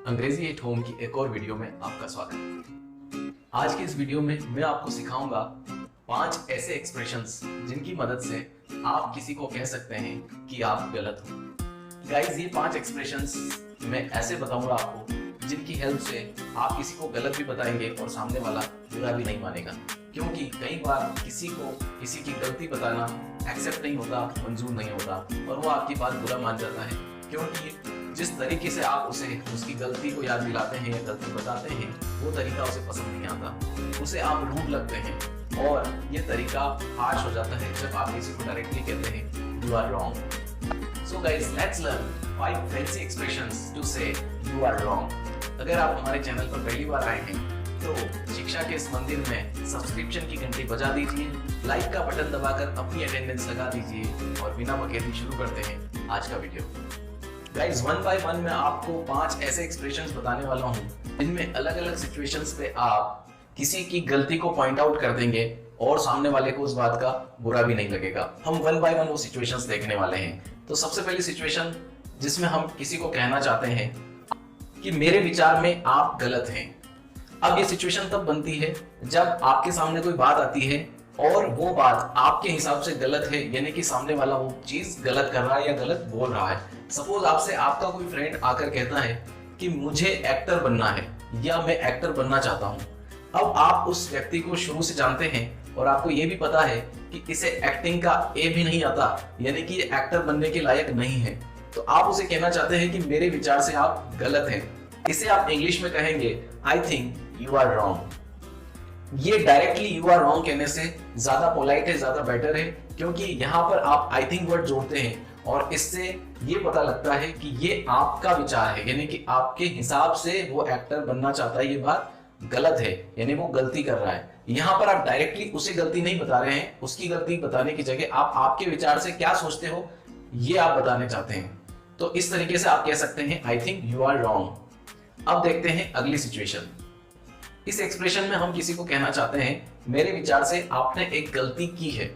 अंग्रेजी at home की एक और वीडियो में आपका स्वागत है। आज की इस वीडियो में मैं आपको सिखाऊंगा 5 ऐसे एक्सप्रेशंस जिनकी मदद से आप किसी को कह सकते हैं कि आप गलत हो। गाइस, ये 5 एक्सप्रेशंस मैं ऐसे बताऊंगा आपको जिनकी हेल्प से आप किसी को गलत भी बताएंगे और सामने वाला बुरा भी नहीं मानेगा, क्योंकि कई बार किसी को किसी की गलती बताना एक्सेप्ट नहीं होता, मंजूर नहीं होता और वो आपकी बात बुरा मान जाता है, क्योंकि जिस तरीके से आप उसे उसकी गलती को याद दिलाते हैं या गलती बताते हैं वो तरीका उसे पसंद नहीं आता, उसे आप रूड लगते हैं और ये तरीका हार्श हो जाता है जब आप किसी को डायरेक्टली कहते हैं you are wrong. So guys, let's learn 5 fancy expressions to say you are wrong. अगर आप हमारे चैनल पर पहली बार आए हैं तो शिक्षा के इस मंदिर में सब्सक्रिप्शन की घंटी बजा दीजिए, लाइक का बटन दबाकर अपनी अटेंडेंस लगा दीजिए और बिना बकेती शुरू करते हैं आज का वीडियो। गाइस, 1 बाय 1 मैं आपको 5 ऐसे एक्सप्रेशंस बताने वाला हूँ जिनमें अलग अलग सिचुएशंस पे आप किसी की गलती को पॉइंट आउट कर देंगे और सामने वाले को उस बात का बुरा भी नहीं लगेगा। हम 1 बाय 1 वो सिचुएशंस देखने वाले हैं। तो सबसे पहली सिचुएशन जिसमें हम किसी को कहना चाहते हैं कि मेरे विचार में आप गलत हैं। अब ये सिचुएशन तब बनती है जब आपके सामने कोई बात आती है और वो बात आपके हिसाब से गलत है, यानी कि सामने वाला वो चीज गलत कर रहा है या गलत बोल रहा है। सपोज आपसे आपका कोई फ्रेंड आकर कहता है कि मुझे एक्टर बनना है या मैं एक्टर बनना चाहता हूँ। अब आप उस व्यक्ति को शुरू से जानते हैं और आपको ये भी पता है कि इसे एक्टिंग का ए भी नहीं आता, यानी कि एक्टर बनने के लायक नहीं है। तो आप उसे कहना चाहते हैं कि मेरे विचार से आप गलत हैं। इसे आप इंग्लिश में कहेंगे I think you are wrong. ये डायरेक्टली यू आर रॉन्ग कहने से ज्यादा पोलाइट है, ज्यादा बेटर है, क्योंकि यहाँ पर आप आई थिंक वर्ड जोड़ते हैं और इससे ये पता लगता है कि ये आपका विचार है, यानी कि आपके हिसाब से वो एक्टर बनना चाहता है, ये बात गलत है, यानी वो गलती कर रहा है। यहाँ पर आप डायरेक्टली उसे गलती नहीं बता रहे हैं, उसकी गलती बताने की जगह आप आपके विचार से क्या सोचते हो ये आप बताने चाहते हैं। तो इस तरीके से आप कह सकते हैं I think you are wrong. अब देखते हैं अगली सिचुएशन। इस एक्सप्रेशन में हम किसी को कहना चाहते हैं मेरे विचार से आपने एक गलती की है।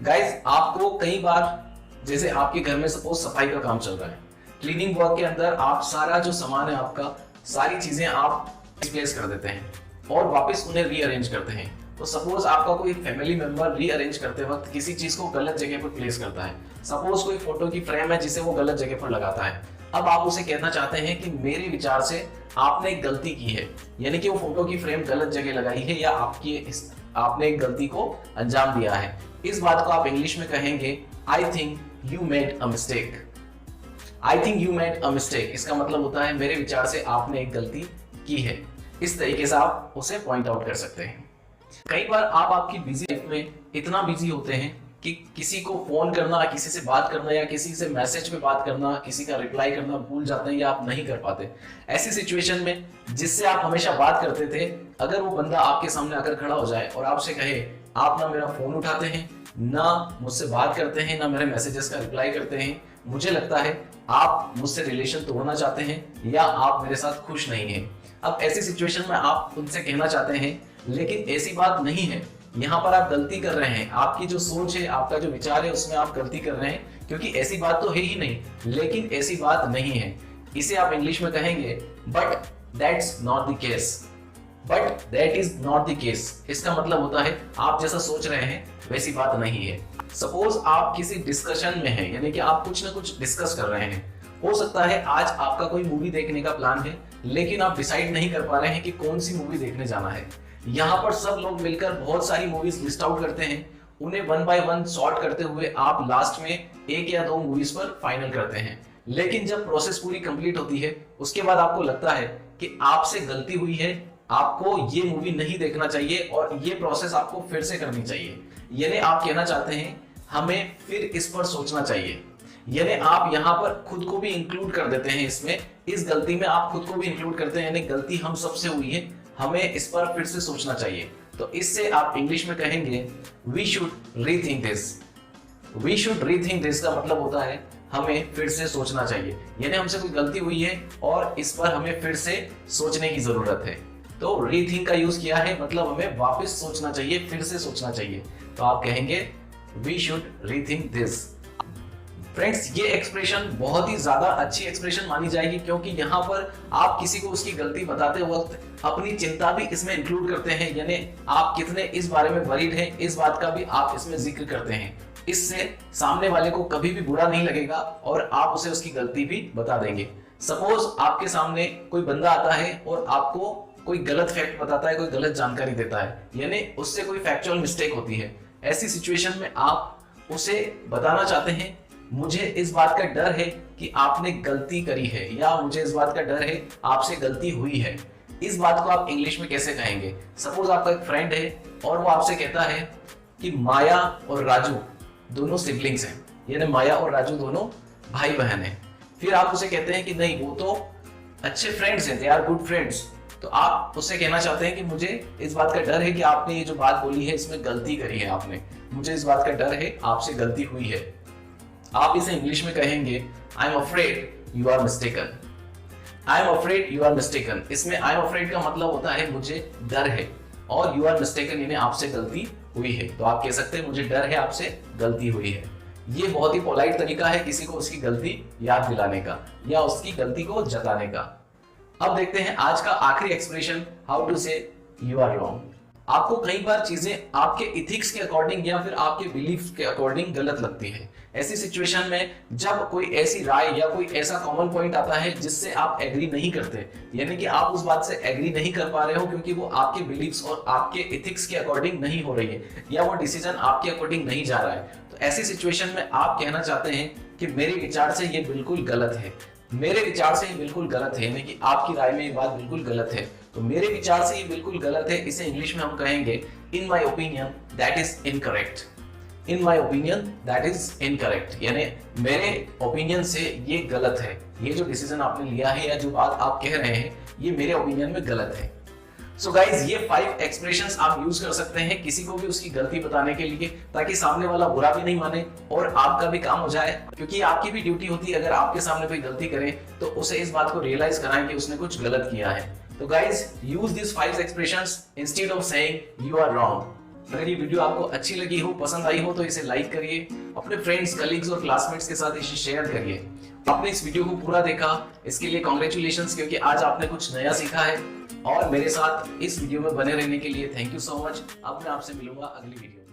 गाइस, आपको कई बार जैसे आपके घर में सपोज सफाई का काम चल रहा है, क्लीनिंग वर्क के अंदर आप सारा जो सामान है आपका, सारी चीजें आप डिस्प्लेस कर देते हैं और वापस उन्हें रीअरेंज करते हैं। तो सपोज आपका कोई फैमिली मेंबर रीअरेंज करते वक्त किसी चीज को गलत जगह पर प्लेस करता है। सपोज कोई फोटो की फ्रेम है जिसे वो गलत जगह पर लगाता है। अब आप उसे कहना चाहते हैं कि मेरे विचार से आपने एक गलती की है, यानी कि वो फोटो की फ्रेम गलत जगह लगाई है या आपने एक गलती को अंजाम दिया है। इस बात को आप इंग्लिश में कहेंगे I think you made a mistake. I think you made a mistake, इसका मतलब होता है मेरे विचार से आपने एक गलती की है। इस तरीके से आप उसे पॉइंट आउट कर सकते हैं। कई बार आप आपकी बिजी लाइफ में इतना बिजी होते हैं कि किसी को फोन करना, किसी से बात करना या किसी से मैसेज पे बात करना, किसी का रिप्लाई करना भूल जाते हैं या आप नहीं कर पाते। ऐसी सिचुएशन में जिससे आप हमेशा बात करते थे, अगर वो बंदा आपके सामने आकर खड़ा हो जाए और आपसे कहे आप ना मेरा फोन उठाते हैं, ना मुझसे बात करते हैं, ना मेरे मैसेजेस का रिप्लाई करते हैं, मुझे लगता है आप मुझसे रिलेशन तोड़ना चाहते हैं या आप मेरे साथ खुश नहीं हैं। अब ऐसी सिचुएशन में आप उनसे कहना चाहते हैं, लेकिन ऐसी बात नहीं है, यहाँ पर आप गलती कर रहे हैं। आपकी जो सोच है, आपका जो विचार है, उसमें आप गलती कर रहे हैं, क्योंकि ऐसी बात तो है ही नहीं, लेकिन ऐसी बात नहीं है। इसे आप इंग्लिश में कहेंगे but that's not the case. But that is not the case, इसका मतलब होता है आप जैसा सोच रहे हैं वैसी बात नहीं है। सपोज आप किसी डिस्कशन में हैं, यानी कि आप कुछ ना कुछ डिस्कस कर रहे हैं। हो सकता है आज आपका कोई मूवी देखने का प्लान है, लेकिन आप डिसाइड नहीं कर पा रहे हैं कि कौन सी मूवी देखने जाना है। यहाँ पर सब लोग मिलकर बहुत सारी मूवीज लिस्ट आउट करते हैं, उन्हें 1 बाय 1 सॉर्ट करते हुए आप लास्ट में 1 या 2 मूवीज पर फाइनल करते हैं। लेकिन जब प्रोसेस पूरी कंप्लीट होती है, उसके बाद आपको लगता है कि आपसे गलती हुई है, आपको ये मूवी नहीं देखना चाहिए और ये प्रोसेस आपको फिर से करनी चाहिए। यानी आप कहना चाहते हैं हमें फिर इस पर सोचना चाहिए, यानी आप यहाँ पर खुद को भी इंक्लूड कर देते हैं इसमें, इस गलती में आप खुद को भी इंक्लूड करते हैं, यानी गलती हम सबसे हुई है, हमें इस पर फिर से सोचना चाहिए। तो इससे आप इंग्लिश में कहेंगे we should rethink this. We should rethink this का मतलब होता है हमें फिर से सोचना चाहिए, यानी हमसे कोई गलती हुई है और इस पर हमें फिर से सोचने की जरूरत है। तो रीथिंक का यूज किया है, मतलब हमें वापस सोचना चाहिए, फिर से सोचना चाहिए। तो आप कहेंगे we should rethink this. Friends, ये एक्सप्रेशन बहुत ही ज्यादा अच्छी एक्सप्रेशन मानी जाएगी, क्योंकि यहाँ पर आप किसी को उसकी गलती बताते वक्त अपनी चिंता भी इसमें इंक्लूड करते हैं, यानी आप कितने इस बारे में वरीड हैं इस बात का भी आप इसमें जिक्र करते हैं। इससे सामने वाले को कभी भी बुरा नहीं लगेगा और आप उसे उसकी गलती भी बता देंगे। सपोज आपके सामने कोई बंदा आता है और आपको कोई गलत फैक्ट बताता है, कोई गलत जानकारी देता है, यानी उससे कोई फैक्चुअल मिस्टेक होती है। ऐसी सिचुएशन में आप उसे बताना चाहते हैं, मुझे इस बात का डर है कि आपने गलती करी है, या मुझे इस बात का डर है आपसे गलती हुई है। इस बात को आप इंग्लिश में कैसे कहेंगे? सपोज आपका एक फ्रेंड है और वो आपसे कहता है कि माया और राजू दोनों सिबलिंग्स हैं, यानी माया और राजू दोनों भाई बहन हैं। फिर आप उसे कहते हैं कि नहीं, वो तो अच्छे फ्रेंड्स हैं, दे आर गुड फ्रेंड्स। तो आप उससे कहना चाहते हैं कि मुझे इस बात का डर है कि आपने ये जो बात बोली है इसमें गलती करी है आपने, मुझे इस बात का डर है आपसे गलती हुई है। आप इसे इंग्लिश में कहेंगे I am afraid you are mistaken. I am afraid you are mistaken. इसमें आई एम अफ्रेड का मतलब होता है मुझे डर है, और यू आर मिस्टेकन यानी आपसे गलती हुई है। तो आप कह सकते हैं मुझे डर है आपसे गलती हुई है। ये बहुत ही पोलाइट तरीका है किसी को उसकी गलती याद दिलाने का या उसकी गलती को जताने का। अब देखते हैं आज का आखिरी expression, how to say you are wrong. आपको कई बार चीजें आपके इथिक्स के अकॉर्डिंग या फिर आपके बिलीफ के अकॉर्डिंग गलत लगती है। ऐसी सिचुएशन में जब कोई ऐसी राय या कोई ऐसा कॉमन पॉइंट आता है जिससे आप एग्री नहीं करते, यानी कि आप उस बात से एग्री नहीं कर पा रहे हो क्योंकि वो आपके बिलीफ्स और आपके इथिक्स के अकॉर्डिंग नहीं हो रही है, या वो डिसीजन आपके अकॉर्डिंग नहीं जा रहा है, तो ऐसी सिचुएशन में आप कहना चाहते हैं कि मेरे विचार से ये बिल्कुल गलत है, मेरे विचार से ये बिल्कुल गलत है, यानी कि आपकी राय में ये बात बिल्कुल गलत है, तो मेरे विचार से ये बिल्कुल गलत है। इसे इंग्लिश में हम कहेंगे in my opinion that is incorrect. In my opinion that is incorrect, यानी मेरे ओपिनियन से ये गलत है, ये जो डिसीजन आपने लिया है या जो बात आप कह रहे हैं ये मेरे ओपिनियन में गलत है। सो गाइज, ये 5 एक्सप्रेशंस आप यूज कर सकते हैं किसी को भी उसकी गलती बताने के लिए, ताकि सामने वाला बुरा भी नहीं माने और आपका भी काम हो जाए, क्योंकि आपकी भी ड्यूटी होती है अगर आपके सामने कोई गलती करे तो उसे इस बात को रियलाइज कराएं कि उसने कुछ गलत किया है। तो guys, use this 5 expressions instead of saying you are wrong. अगर ये वीडियो आपको अच्छी लगी हो, पसंद आई हो, तो इसे लाइक करिए, अपने फ्रेंड्स, कलीग्स और क्लासमेट्स के साथ इसे शेयर करिए। आपने इस वीडियो को पूरा देखा, इसके लिए कॉन्ग्रेचुलेशंस, क्योंकि आज आपने कुछ नया सीखा है। और मेरे साथ इस वीडियो में बने रहने के लिए थैंक यू सो मच। अब मैं आपसे मिलूंगा अगली वीडियो में।